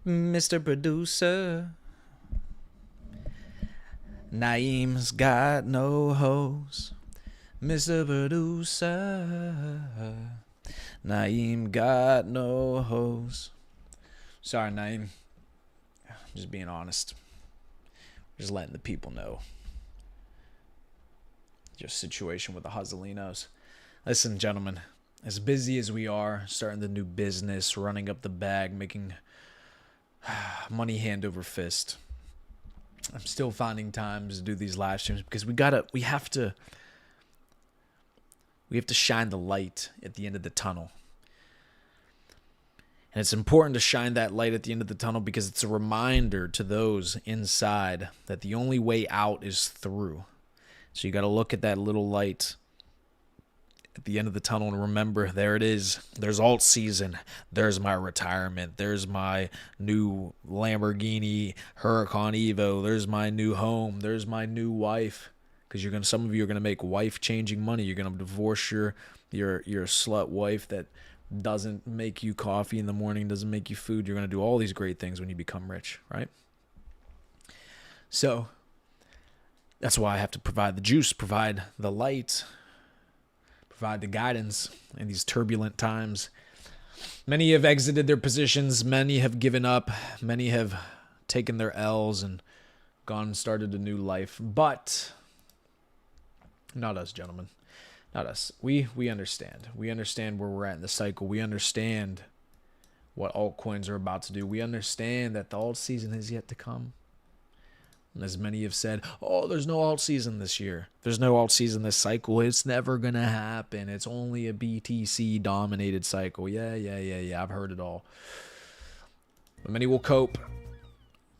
Mr. Producer. Naeem's got no hose. Mr. Producer. Naeem got no hose. Sorry, Naeem. I'm just being honest. Just letting the people know your situation with the Hustlinos. Listen, gentlemen, as busy as we are, starting the new business, running up the bag, making money hand over fist, I'm still finding times to do these live streams because we have to shine the light at the end of the tunnel. And it's important to shine that light at the end of the tunnel because it's a reminder to those inside that the only way out is through. So you got to look at that little light at the end of the tunnel and remember, there it is. There's alt season. There's my retirement. There's my new Lamborghini Huracan Evo. There's my new home. There's my new wife. Because some of you are gonna make wife changing money. You're gonna divorce your slut wife that doesn't make you coffee in the morning, doesn't make you food. You're gonna do all these great things when you become rich, right? So that's why I have to provide the juice, provide the light, provide the guidance in these turbulent times. Many have exited their positions. Many have given up. Many have taken their L's and gone and started a new life. But not us, gentlemen. Not us. We understand. We understand where we're at in the cycle. We understand what altcoins are about to do. We understand that the alt season is yet to come. And as many have said, oh, there's no alt season this year. There's no alt season this cycle. It's never going to happen. It's only a BTC-dominated cycle. Yeah. I've heard it all. But many will cope.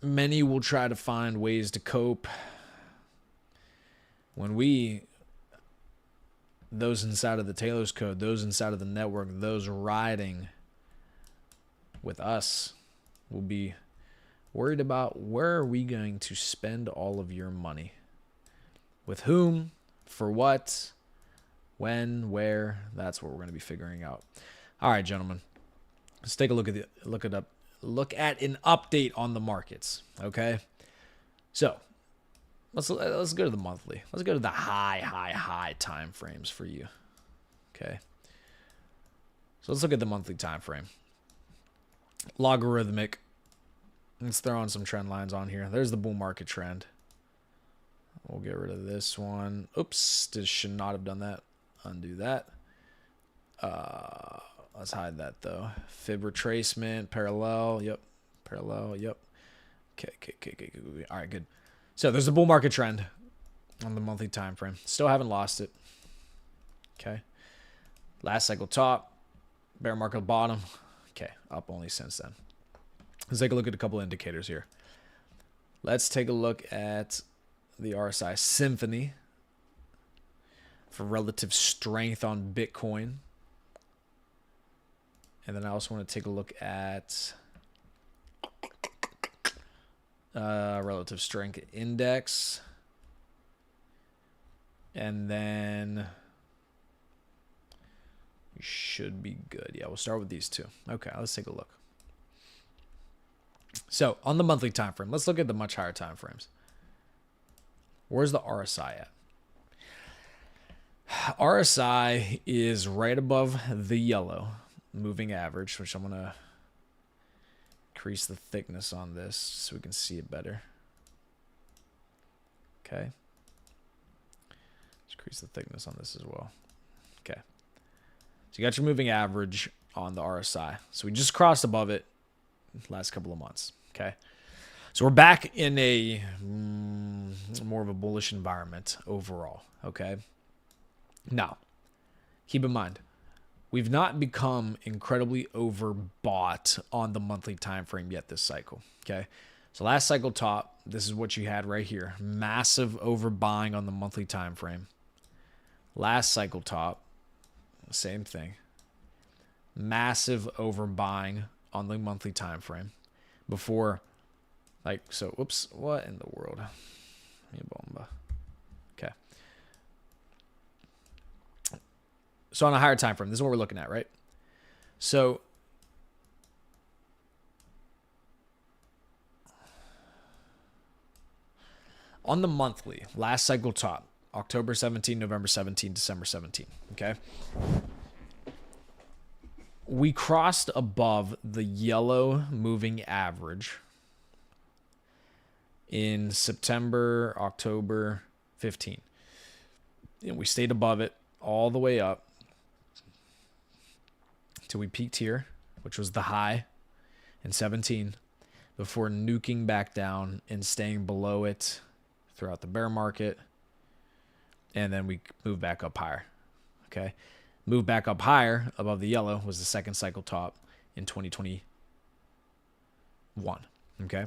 Many will try to find ways to cope. When those inside of the Taylor's Code, those inside of the network, those riding with us will be worried about where are we going to spend all of your money? With whom? For what? When? Where? That's what we're going to be figuring out. All right, gentlemen. Let's take a look at an update on the markets, okay? So, let's go to the monthly. Let's go to the high time frames for you. Okay. So let's look at the monthly time frame. Logarithmic. Let's throw on some trend lines on here. There's the bull market trend. We'll get rid of this one. Oops, this should not have done that. Undo that. Let's hide that though. Fib retracement, parallel. Yep. Parallel. Yep. Okay. All right, good. So there's a bull market trend on the monthly time frame. Still haven't lost it. Okay. Last cycle top, bear market bottom. Okay, up only since then. Let's take a look at a couple indicators here. Let's take a look at the RSI Symphony for relative strength on Bitcoin. And then I also want to take a look at relative strength index. And then we should be good. Yeah, we'll start with these two. Okay, let's take a look. So on the monthly time frame, let's look at the much higher time frames. Where's the RSI at? RSI is right above the yellow moving average, which I'm going to increase the thickness on this so we can see it better. Okay. Let's increase the thickness on this as well. Okay. So you got your moving average on the RSI. So we just crossed above it last couple of months. Okay. So we're back in a more of a bullish environment overall. Okay. Now, keep in mind, we've not become incredibly overbought on the monthly time frame yet this cycle. Okay. So last cycle top, this is what you had right here. Massive overbuying on the monthly time frame. Last cycle top, same thing. Massive overbuying on the monthly time frame before, like, so, whoops, what in the world? Okay. So on a higher time frame, this is what we're looking at, right? So On the monthly, last cycle top, October 17, November 17, December 17, okay? We crossed above the yellow moving average in September, October 15. And we stayed above it all the way up till we peaked here, which was the high in 17, before nuking back down and staying below it throughout the bear market. And then we moved back up higher. Okay. Move back up higher above the yellow was the second cycle top in 2021. Okay.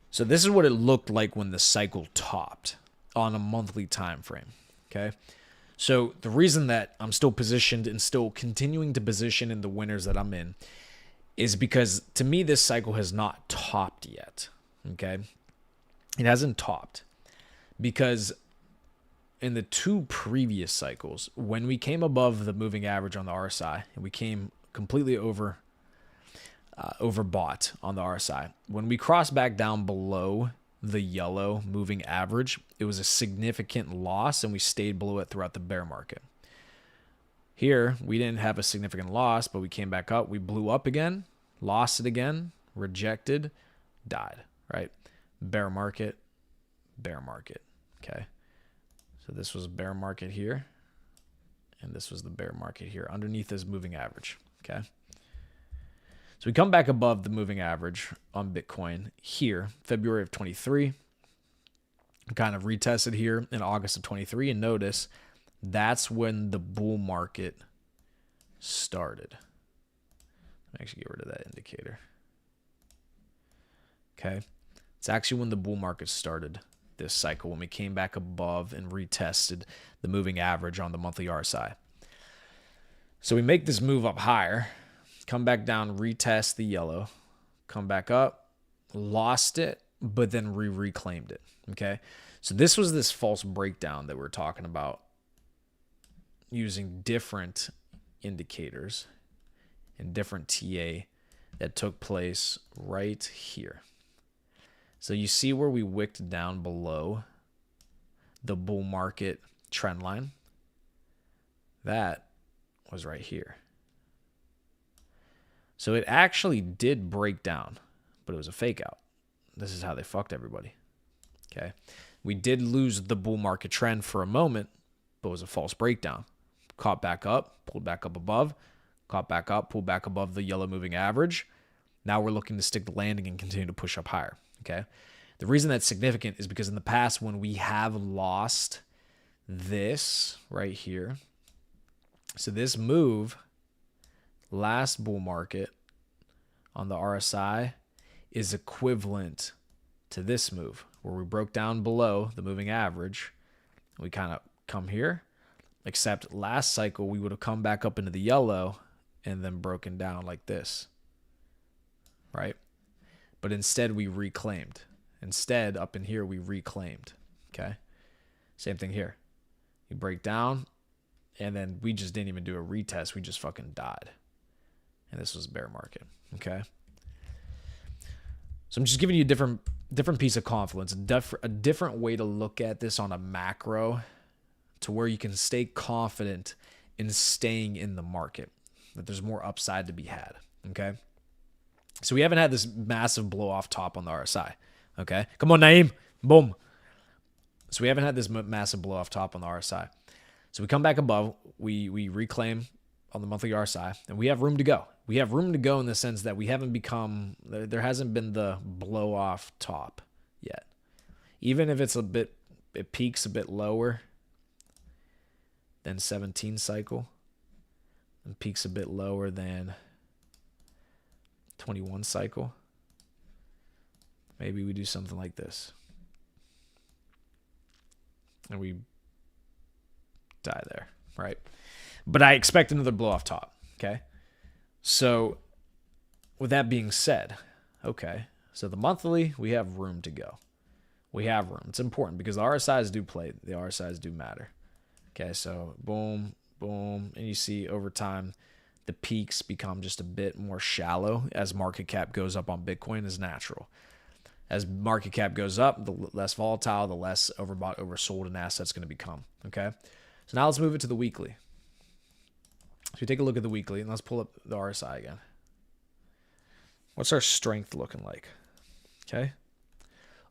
So this is what it looked like when the cycle topped on a monthly time frame. Okay. So the reason that I'm still positioned and still continuing to position in the winners that I'm in is because to me, this cycle has not topped yet. Okay. It hasn't topped because in the two previous cycles, when we came above the moving average on the RSI and we came completely overbought on the RSI, when we crossed back down below the yellow moving average, it was a significant loss and we stayed below it throughout the bear market. Here, we didn't have a significant loss, but we came back up. We blew up again, lost it again, rejected, died, right? Bear market, okay? So this was bear market here, and this was the bear market here underneath this moving average, okay? So we come back above the moving average on Bitcoin here, February of 23, kind of retested here in August of 23, and notice that's when the bull market started. Let me actually get rid of that indicator. Okay, it's actually when the bull market started this cycle, when we came back above and retested the moving average on the monthly RSI. So we make this move up higher, come back down, retest the yellow, come back up, lost it, but then reclaimed it. Okay, so this was this false breakdown that we're talking about using different indicators and different TA that took place right here. So you see where we wicked down below the bull market trend line? That was right here. So it actually did break down, but it was a fake out. This is how they fucked everybody. Okay. We did lose the bull market trend for a moment, but it was a false breakdown. Caught back up, pulled back up above, caught back up, pulled back above the yellow moving average. Now we're looking to stick the landing and continue to push up higher. Okay. The reason that's significant is because in the past, when we have lost this right here, so this move, last bull market on the RSI, is equivalent to this move where we broke down below the moving average. We kind of come here, except last cycle, we would have come back up into the yellow and then broken down like this, right? But instead we reclaimed. Instead, up in here, we reclaimed, okay? Same thing here. You break down, and then we just didn't even do a retest. We just fucking died. And this was bear market, okay? So I'm just giving you a different piece of confidence, a different way to look at this on a macro to where you can stay confident in staying in the market, that there's more upside to be had, okay? So we haven't had this massive blow off top on the RSI. Okay, come on, Naeem. Boom. So we haven't had this massive blow off top on the RSI. So we come back above. We reclaim on the monthly RSI, and we have room to go. We have room to go in the sense that we haven't become, there hasn't been the blow off top yet. Even if it's it peaks a bit lower than 17 cycle, and peaks a bit lower than 21 cycle. Maybe we do something like this. And we die there, right? But I expect another blow off top, okay? So with that being said, okay, so the monthly, we have room to go. We have room. It's important because the RSIs do play. The RSIs do matter. Okay, so boom, boom. And you see over time, the peaks become just a bit more shallow as market cap goes up on Bitcoin is natural. As market cap goes up, the less volatile, the less overbought, oversold an asset's going to become. Okay. So now let's move it to the weekly. So we take a look at the weekly, and let's pull up the RSI again. What's our strength looking like? Okay.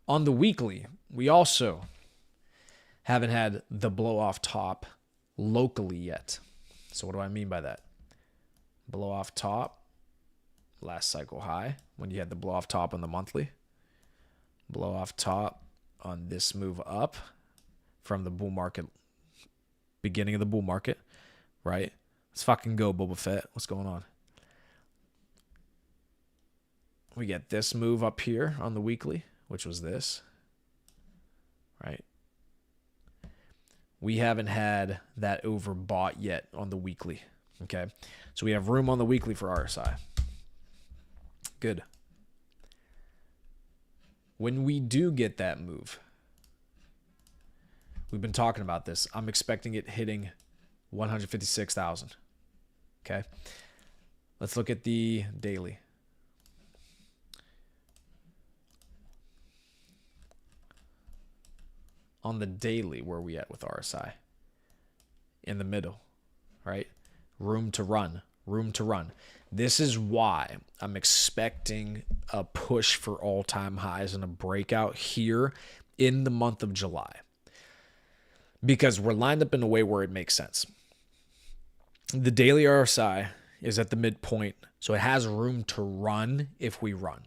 On the weekly, we also haven't had the blow off top locally yet. So what do I mean by that? Blow off top, last cycle high, when you had the blow off top on the monthly. Blow off top on this move up from the bull market, beginning of the bull market, right? Let's fucking go, Boba Fett. What's going on? We get this move up here on the weekly, which was this, right? We haven't had that overbought yet on the weekly, okay? So we have room on the weekly for RSI. Good. When we do get that move, we've been talking about this. I'm expecting it hitting 156,000. Okay. Let's look at the daily. On the daily, where are we at with RSI? In the middle, right? Room to run. Room to run. This is why I'm expecting a push for all-time highs and a breakout here in the month of July. Because we're lined up in a way where it makes sense. The daily RSI is at the midpoint, so it has room to run if we run.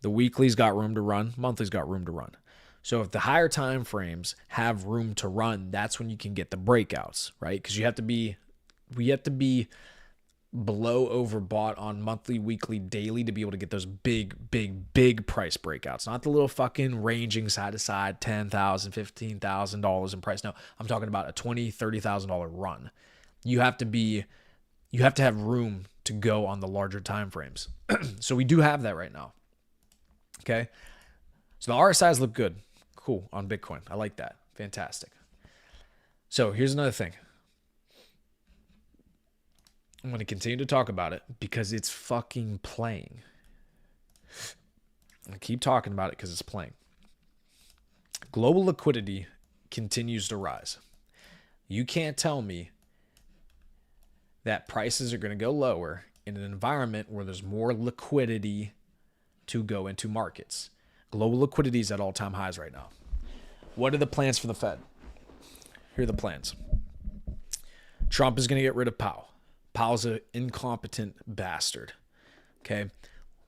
The weekly's got room to run. Monthly's got room to run. So if the higher time frames have room to run, that's when you can get the breakouts, right? Because we have to be below overbought on monthly, weekly, daily to be able to get those big price breakouts. Not the little fucking ranging side to side, $10,000, $15,000 in price. No, I'm talking about a $20,000, $30,000 run. You have to have room to go on the larger time frames. So we do have that right now. Okay. So the RSIs look good. Cool on Bitcoin. I like that. Fantastic. So here's another thing. I'm going to continue to talk about it because it's fucking playing. I keep talking about it because it's playing. Global liquidity continues to rise. You can't tell me that prices are going to go lower in an environment where there's more liquidity to go into markets. Global liquidity is at all-time highs right now. What are the plans for the Fed? Here are the plans. Trump is going to get rid of Powell. Powell's an incompetent bastard, okay?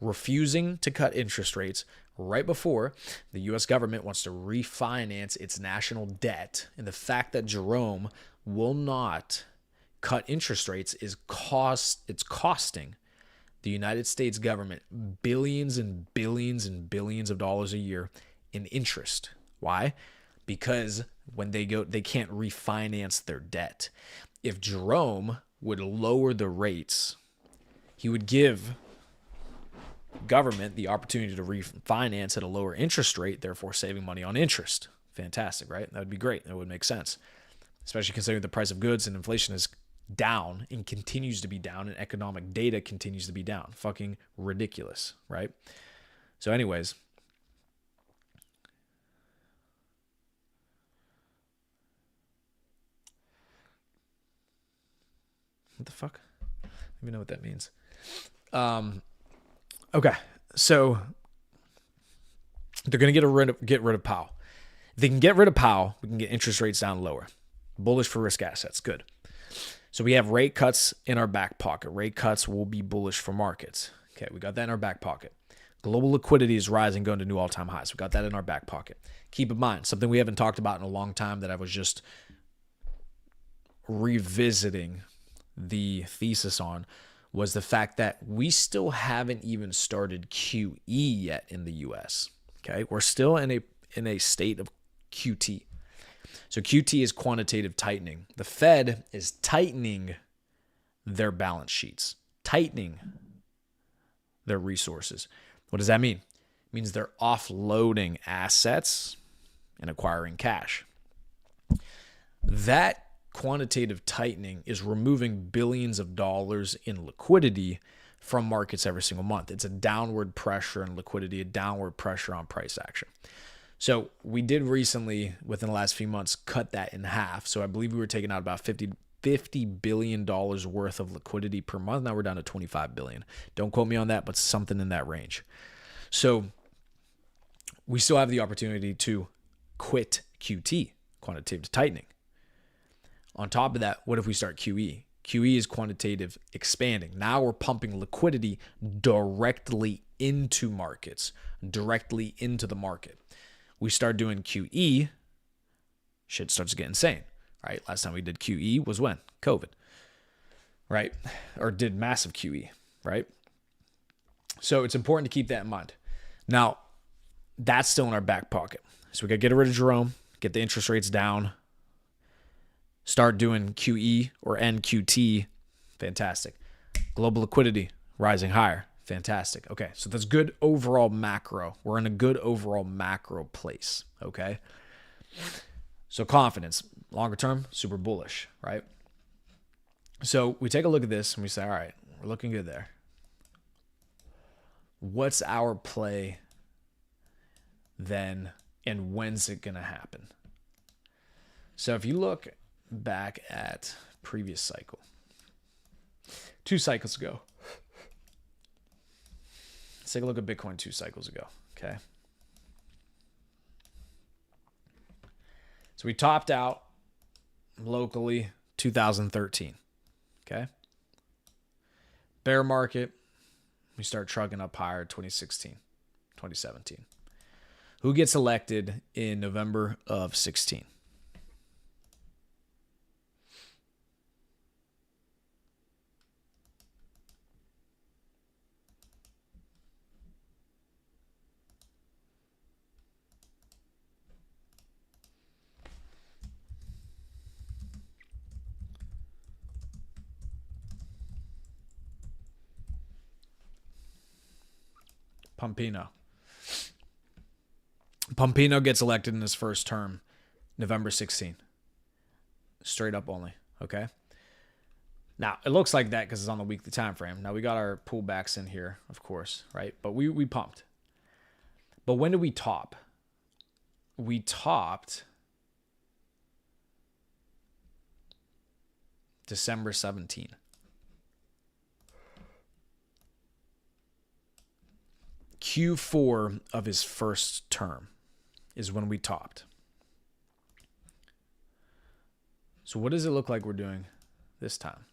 Refusing to cut interest rates right before the U.S. government wants to refinance its national debt. And the fact that Jerome will not cut interest rates it's costing the United States government billions and billions and billions of dollars a year in interest. Why? Because when they can't refinance their debt. If Jerome would lower the rates, he would give government the opportunity to refinance at a lower interest rate, therefore saving money on interest. Fantastic, right? That would be great. That would make sense, especially considering the price of goods and inflation is down and continues to be down and economic data continues to be down. Fucking ridiculous, right? So anyways, what the fuck? I don't even know what that means. Okay, so they're going to get rid of Powell. If they can get rid of Powell, we can get interest rates down lower. Bullish for risk assets. Good. So we have rate cuts in our back pocket. Rate cuts will be bullish for markets. Okay, we got that in our back pocket. Global liquidity is rising, going to new all-time highs. We got that in our back pocket. Keep in mind, something we haven't talked about in a long time that I was just revisiting the thesis on was the fact that we still haven't even started QE yet in the US. Okay, we're still in a state of QT. So QT is quantitative tightening. The Fed is tightening their balance sheets, tightening their resources. What does that mean? It means they're offloading assets and acquiring cash. That quantitative tightening is removing billions of dollars in liquidity from markets every single month. It's a downward pressure on liquidity, a downward pressure on price action. So we did recently, within the last few months, cut that in half. So I believe we were taking out about $50 billion worth of liquidity per month. Now we're down to $25 billion. Don't quote me on that, but something in that range. So we still have the opportunity to quit QT, quantitative tightening. On top of that, what if we start QE? QE is quantitative expanding. Now we're pumping liquidity directly into markets, directly into the market. We start doing QE, shit starts to get insane, right? Last time we did QE was when? COVID, right? Or did massive QE, right? So it's important to keep that in mind. Now, that's still in our back pocket. So we got to get rid of Jerome, get the interest rates down, start doing QE or NQT. Fantastic. Global liquidity rising higher. Fantastic. Okay, so that's good overall macro. We're in a good overall macro place, okay? So confidence, longer term, super bullish, right? So we take a look at this and we say, all right, we're looking good there. What's our play then, and when's it going to happen? So if you look back at previous cycle, 2 cycles ago, let's take a look at Bitcoin 2 cycles ago, okay? So we topped out locally 2013, okay? Bear market, we start trucking up higher 2016, 2017. Who gets elected in November of 16? Pompino gets elected in his first term, November 16. Straight up only, okay? Now, it looks like that because it's on the weekly time frame. Now, we got our pullbacks in here, of course, right? But we pumped. But when did we top? We topped December 17. Q4 of his first term is when we topped. So what does it look like we're doing this time?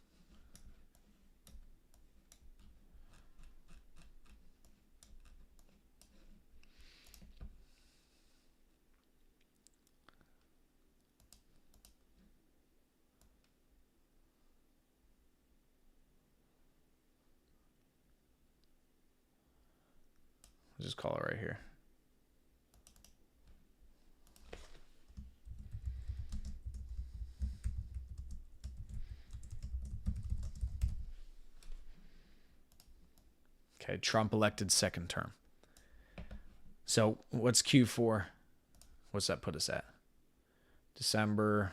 I'll just call it right here. Okay, Trump elected second term. So what's Q4? What's that put us at? December.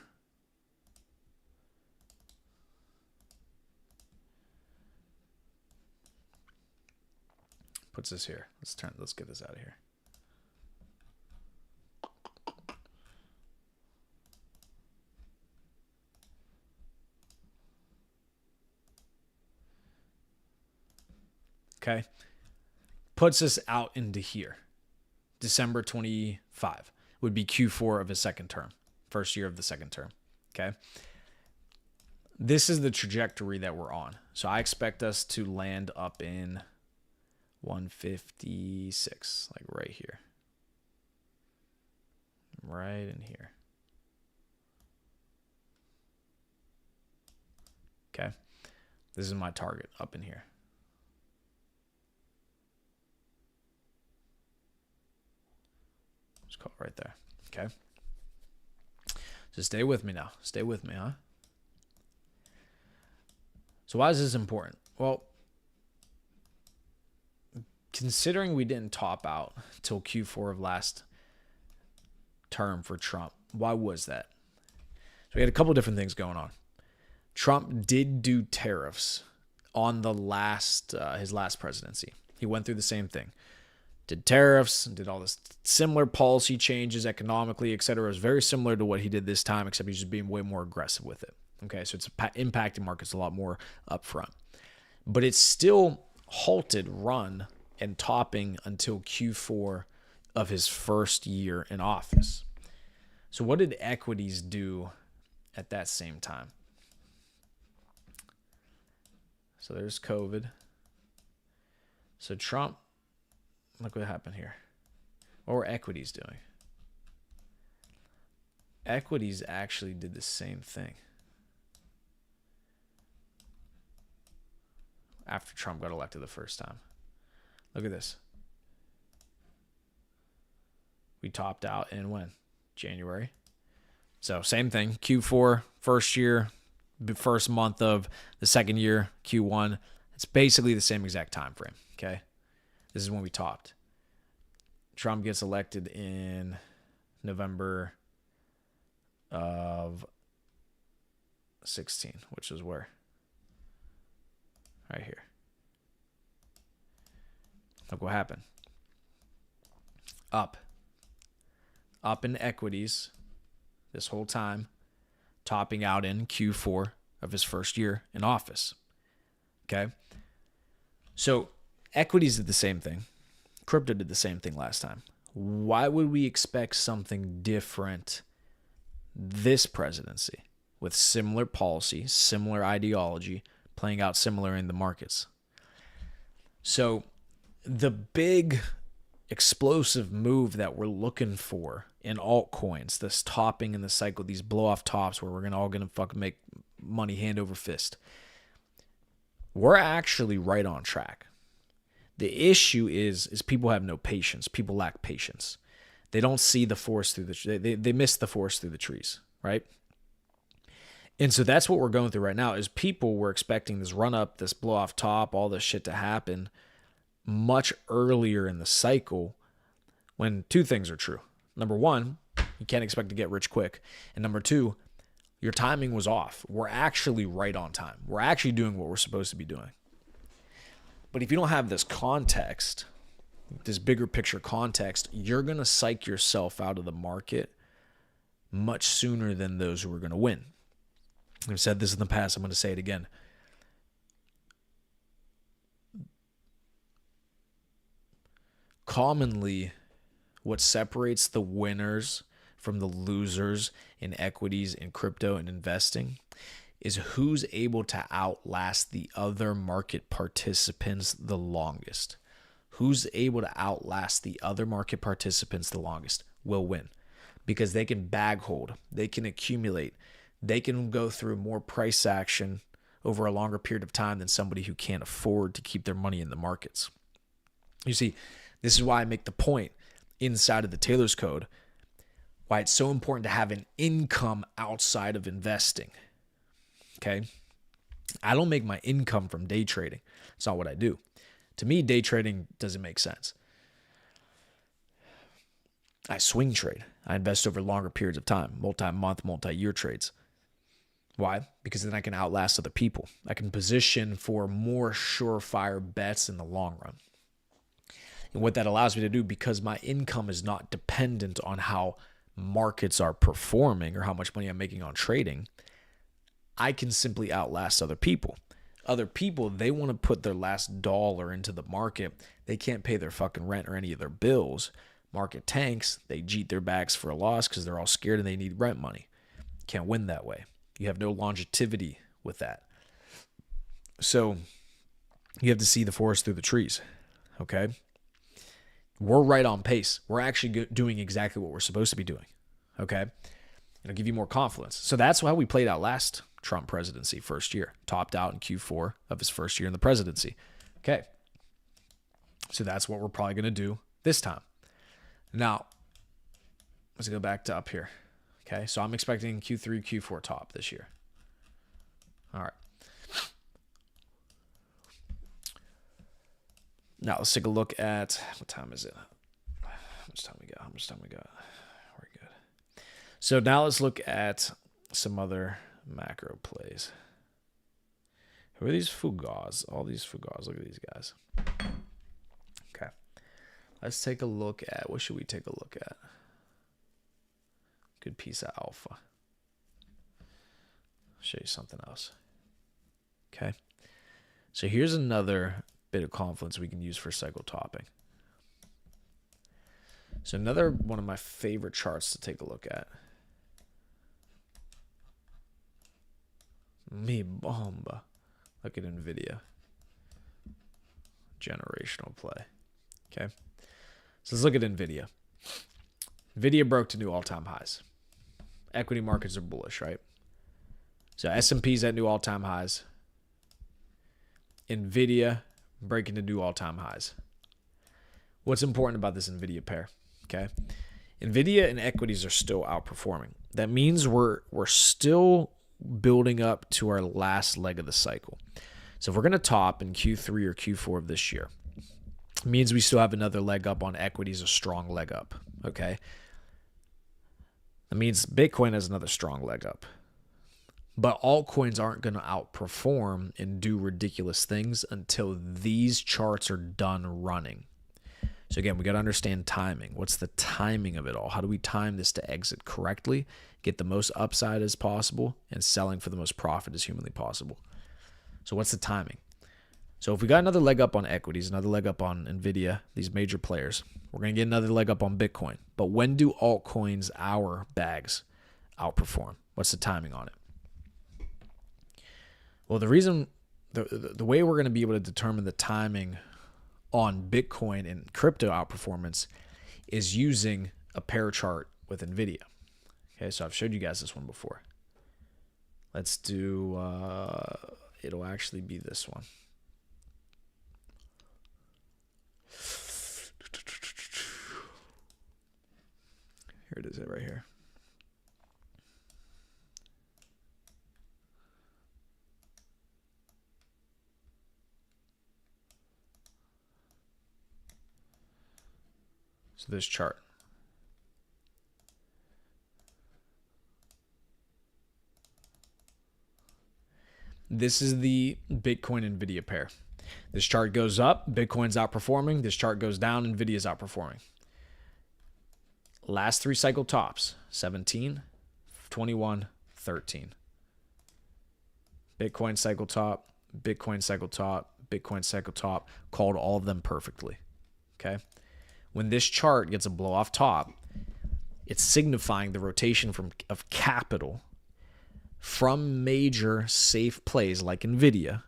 Puts us here. Let's get this out of here. Okay. Puts us out into here. December 25 would be Q4 of his second term. First year of the second term. Okay. This is the trajectory that we're on. So I expect us to land up in 156, like right here. Right in here. Okay. This is my target up in here. Just call it right there. Okay. So stay with me now. Stay with me, huh? So why is this important? Well, considering we didn't top out till Q4 of last term for Trump, why was that? So we had a couple different things going on. Trump did do tariffs on the last his last presidency. He went through the same thing. Did tariffs, did all this similar policy changes economically, et cetera. It was very similar to what he did this time, except he's just being way more aggressive with it. Okay, so it's impacting markets a lot more upfront. But it's still halted run and topping until Q4 of his first year in office. So what did equities do at that same time? So there's COVID. So Trump, look what happened here. What were equities doing? Equities actually did the same thing after Trump got elected the first time. Look at this. We topped out in when? January. So same thing. Q4, first year, first month of the second year, Q1. It's basically the same exact time frame. Okay. This is when we topped. Trump gets elected in November of 16, which is where? Right here. Look what happened. Up in equities this whole time, topping out in Q4 of his first year in office. Okay? So equities did the same thing. Crypto did the same thing last time. Why would we expect something different this presidency with similar policy, similar ideology, playing out similar in the markets? So the big explosive move that we're looking for in altcoins, this topping in the cycle, these blow off tops where we're all gonna fucking make money hand over fist, we're actually right on track. The issue is people have no patience. People lack patience. They don't see the forest through they miss the forest through the trees, right? And so that's what we're going through right now is people were expecting this run up, this blow off top, all this shit to happen much earlier in the cycle when two things are true. Number one, you can't expect to get rich quick. And number two, your timing was off. We're actually right on time. We're actually doing what we're supposed to be doing. But if you don't have this context, this bigger picture context, you're going to psych yourself out of the market much sooner than those who are going to win. I've said this in the past. I'm going to say it again. Commonly, what separates the winners from the losers in equities, in crypto, and investing is who's able to outlast the other market participants the longest. Who's able to outlast the other market participants the longest will win because they can bag hold, they can accumulate, they can go through more price action over a longer period of time than somebody who can't afford to keep their money in the markets. You see, this is why I make the point inside of the Taylor's Code, why it's so important to have an income outside of investing. Okay? I don't make my income from day trading. It's not what I do. To me, day trading doesn't make sense. I swing trade. I invest over longer periods of time, multi-month, multi-year trades. Why? Because then I can outlast other people. I can position for more surefire bets in the long run. And what that allows me to do, because my income is not dependent on how markets are performing or how much money I'm making on trading, I can simply outlast other people. Other people, they want to put their last dollar into the market. They can't pay their fucking rent or any of their bills. Market tanks, they jeet their bags for a loss because they're all scared and they need rent money. Can't win that way. You have no longevity with that. So you have to see the forest through the trees, okay? We're right on pace. We're actually doing exactly what we're supposed to be doing, okay? It'll give you more confidence. So that's how we played out last Trump presidency, first year. Topped out in Q4 of his first year in the presidency. Okay. So that's what we're probably going to do this time. Now, let's go back to up here. Okay. So I'm expecting Q3, Q4 top this year. All right. Now let's take a look at, what time is it? How much time we got? We're good. So now let's look at some other macro plays. Who are these Fugas? All these Fugas. Look at these guys. Okay. Let's take a look at, what should we take a look at? Good piece of alpha. I'll show you something else. Okay. So here's another bit of confluence we can use for cycle topping. So another one of my favorite charts to take a look at. Me bomba. Look at NVIDIA. Generational play. Okay. So let's look at NVIDIA. NVIDIA broke to new all-time highs. Equity markets are bullish, right? So S&P's at new all-time highs. NVIDIA breaking to new all-time highs. What's important about this NVIDIA pair? Okay. NVIDIA and equities are still outperforming. That means we're still building up to our last leg of the cycle. So if we're going to top in Q3 or Q4 of this year, it means we still have another leg up on equities, a strong leg up. Okay. That means Bitcoin has another strong leg up. But altcoins aren't going to outperform and do ridiculous things until these charts are done running. So again, we got to understand timing. What's the timing of it all? How do we time this to exit correctly, get the most upside as possible, and selling for the most profit as humanly possible? So what's the timing? So if we got another leg up on equities, another leg up on NVIDIA, these major players, we're going to get another leg up on Bitcoin. But when do altcoins, our bags, outperform? What's the timing on it? Well, the reason, the way we're going to be able to determine the timing on Bitcoin and crypto outperformance is using a pair chart with NVIDIA. Okay, so I've showed you guys this one before. Let's do, it'll actually be this one. Here it is, right here. So this chart. This is the Bitcoin NVIDIA pair. This chart goes up, Bitcoin's outperforming. This chart goes down, NVIDIA's outperforming. Last three cycle tops, 17, 21, 13. Bitcoin cycle top, Bitcoin cycle top, Bitcoin cycle top, called all of them perfectly. Okay? When this chart gets a blow off top, it's signifying the rotation of capital from major safe plays like NVIDIA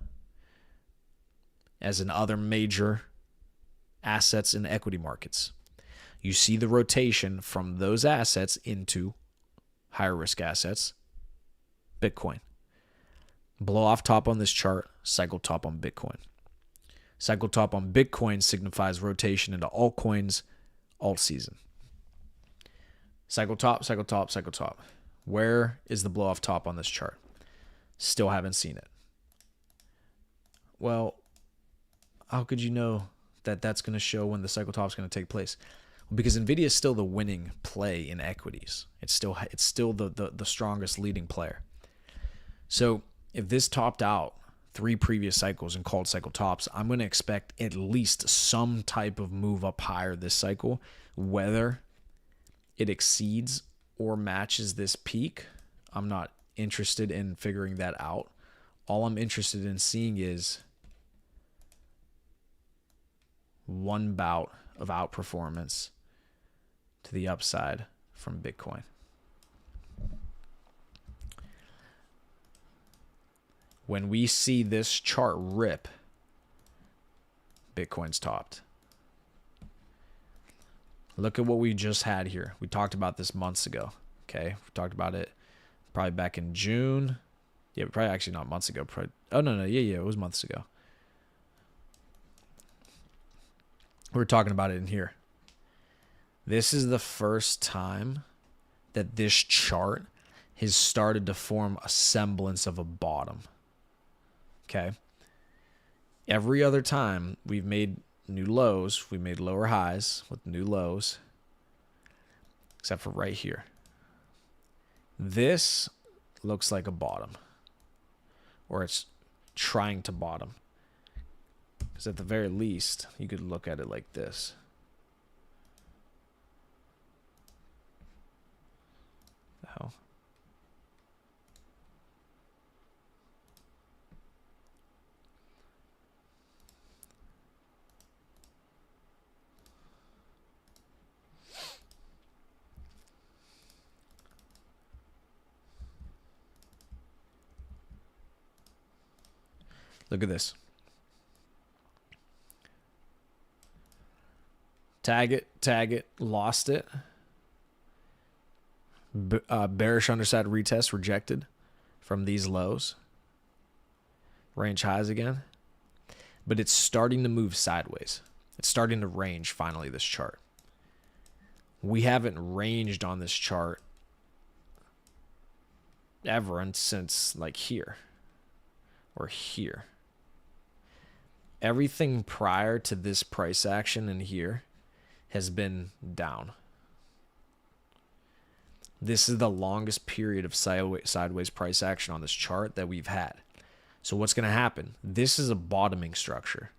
as in other major assets in equity markets. You see the rotation from those assets into higher risk assets, Bitcoin. Blow off top on this chart, cycle top on Bitcoin. Cycle top on Bitcoin signifies rotation into altcoins, alt season. Cycle top, cycle top, cycle top. Where is the blow off top on this chart? Still haven't seen it. Well, how could you know that that's going to show when the cycle top is going to take place? Well, because NVIDIA is still the winning play in equities. It's still the strongest leading player. So if this topped out 3 previous cycles and called cycle tops, I'm going to expect at least some type of move up higher this cycle, whether it exceeds or matches this peak. I'm not interested in figuring that out. All I'm interested in seeing is one bout of outperformance to the upside from Bitcoin. When we see this chart rip, Bitcoin's topped. Look at what we just had here. We talked about this months ago. Okay, we talked about it probably back in June. Yeah, probably actually not months ago. Yeah, it was months ago. We were talking about it in here. This is the first time that this chart has started to form a semblance of a bottom. Okay. Every other time we've made new lows, we made lower highs with new lows, except for right here. This looks like a bottom, or it's trying to bottom. Because at the very least, you could look at it like this. The hell? Look at this. Tag it, lost it. Bearish underside retest rejected from these lows. Range highs again. But it's starting to move sideways. It's starting to range finally, this chart. We haven't ranged on this chart ever and since like here or here. Everything prior to this price action in here has been down. This is the longest period of sideways price action on this chart that we've had. So what's going to happen? This is a bottoming structure.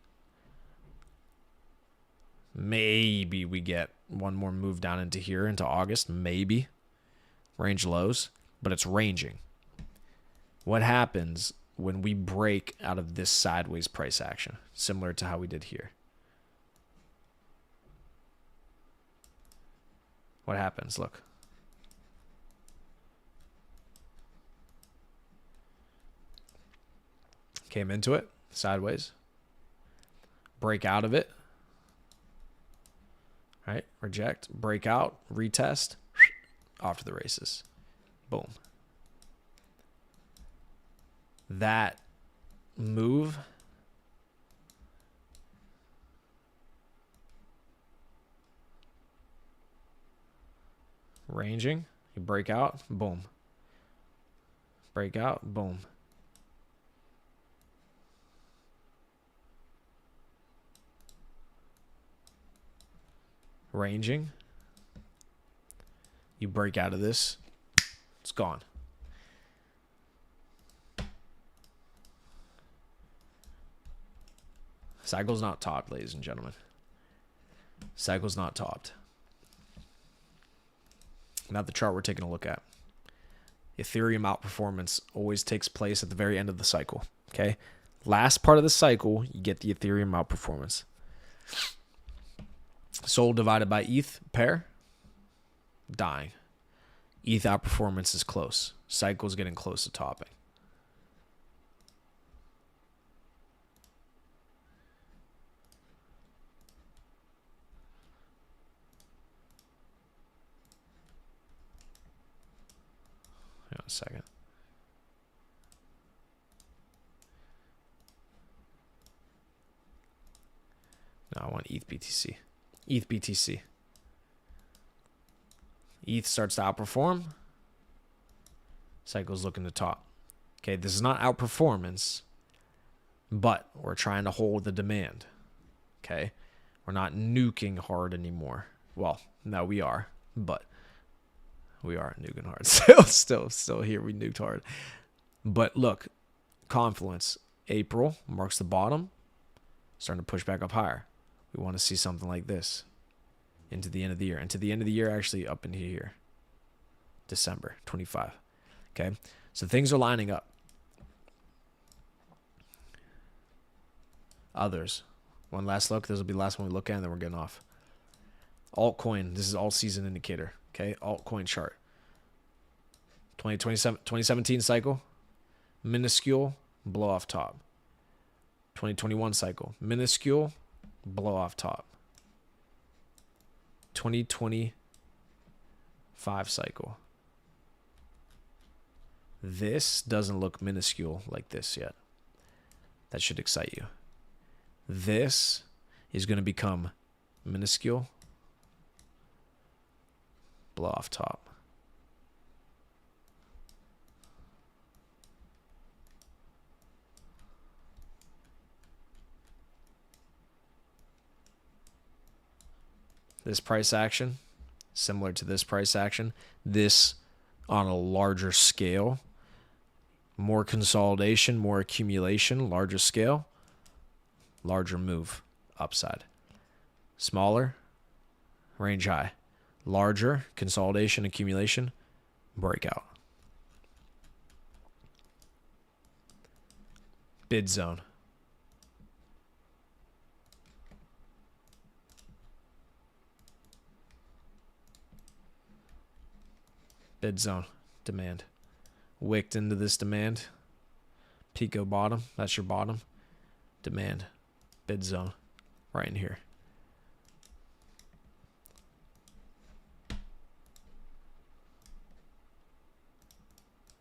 Maybe we get one more move down into here, into August. Maybe. Range lows. But it's ranging. What happens when we break out of this sideways price action? Similar to how we did here. What happens? Look. Came into it, sideways. Break out of it. Right? Reject, break out, retest, off to the races. Boom. That move ranging, you break out, boom. Break out, boom. Ranging, you break out of this, it's gone. Cycle's not topped, ladies and gentlemen. Cycle's not topped. Not the chart we're taking a look at. Ethereum outperformance always takes place at the very end of the cycle. Okay? Last part of the cycle, you get the Ethereum outperformance. Sol divided by ETH pair, dying. ETH outperformance is close. Cycle's getting close to topping. Hang on a second. No, I want ETH BTC. ETH BTC. ETH starts to outperform. Cycle's looking to top. Okay, this is not outperformance, but we're trying to hold the demand. Okay, we're not nuking hard anymore. Well, no, we are, but we are nuking hard. Still here. We nuked hard. But look, confluence. April marks the bottom. Starting to push back up higher. We want to see something like this into the end of the year. Into the end of the year, actually up into here. December 25. Okay, so things are lining up. Others. One last look. This will be the last one we look at, and then we're getting off. Altcoin. This is all season indicator. Okay, altcoin chart. 2017 cycle. Minuscule. Blow off top. 2021 cycle. Minuscule. Blow off top. 2025 cycle. This doesn't look minuscule like this yet. That should excite you. This is going to become minuscule. Blow off top. This price action, similar to this price action, this on a larger scale More consolidation, more accumulation, larger scale, larger move, upside. Smaller, range high. Larger, consolidation, accumulation, breakout. Bid zone. Bid zone. Demand. Wicked into this demand. Pico bottom. That's your bottom. Demand. Bid zone. Right in here.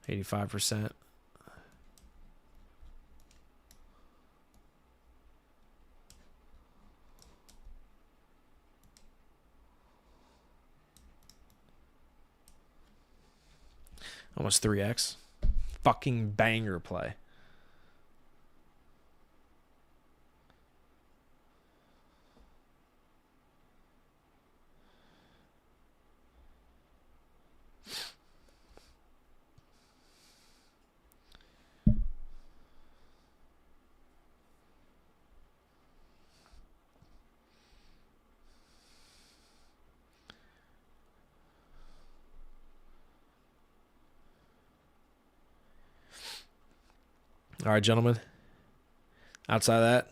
$85. Almost 3x. Fucking banger play. All right, gentlemen. Outside of that,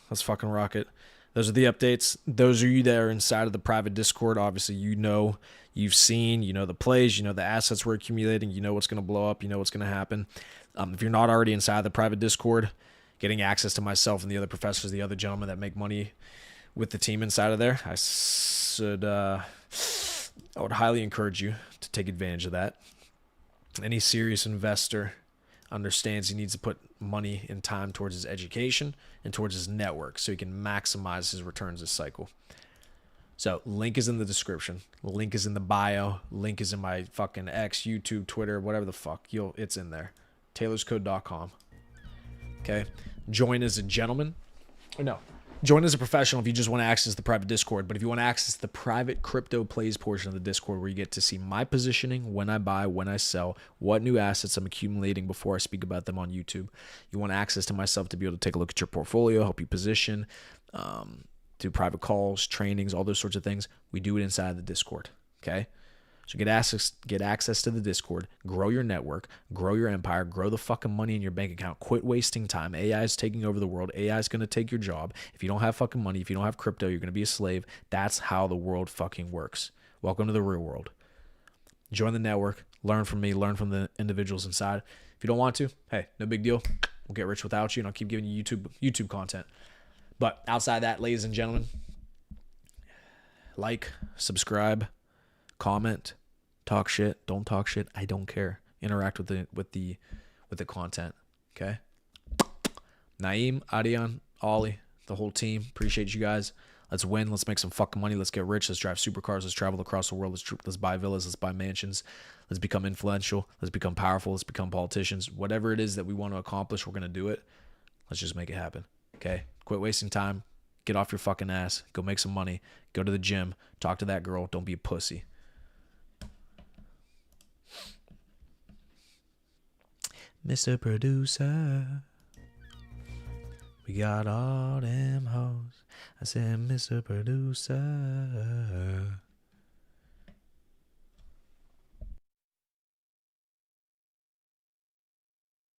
let's fucking rock it. Those are the updates. Those of you that are inside of the private Discord, obviously you know, you've seen, you know the plays, you know the assets we're accumulating, you know what's going to blow up, you know what's going to happen. If you're not already inside the private Discord, getting access to myself and the other professors, the other gentlemen that make money with the team inside of there, I would highly encourage you to take advantage of that. Any serious investor understands he needs to put money and time towards his education and towards his network so he can maximize his returns this cycle. So link is in the description. Link is in the bio. Link is in my fucking X, YouTube, Twitter, whatever the fuck. It's in there. taylorscode.com. Okay. Join as a gentleman. Or no. Join as a professional if you just want to access the private Discord. But if you want to access the private crypto plays portion of the Discord where you get to see my positioning, when I buy, when I sell, what new assets I'm accumulating before I speak about them on YouTube. You want access to myself to be able to take a look at your portfolio, help you position, do private calls, trainings, all those sorts of things. We do it inside the Discord. Okay? So get access to the Discord, grow your network, grow your empire, grow the fucking money in your bank account. Quit wasting time. AI is taking over the world. AI is going to take your job. If you don't have fucking money, if you don't have crypto, you're going to be a slave. That's how the world fucking works. Welcome to the real world. Join the network. Learn from me. Learn from the individuals inside. If you don't want to, hey, no big deal. We'll get rich without you, and I'll keep giving you YouTube content. But outside that, ladies and gentlemen, like, subscribe, comment, talk shit, don't talk shit, I don't care. Interact with the content. Okay? Naeem, Adian, Ollie, the whole team. Appreciate you guys. Let's win. Let's make some fucking money. Let's get rich. Let's drive supercars. Let's travel across the world. Let's buy villas. Let's buy mansions. Let's become influential. Let's become powerful. Let's become politicians. Whatever it is that we want to accomplish, we're going to do it. Let's just make it happen. Okay? Quit wasting time. Get off your fucking ass. Go make some money. Go to the gym. Talk to that girl. Don't be a pussy. Mr. Producer, we got all them hoes. I said, Mr. Producer.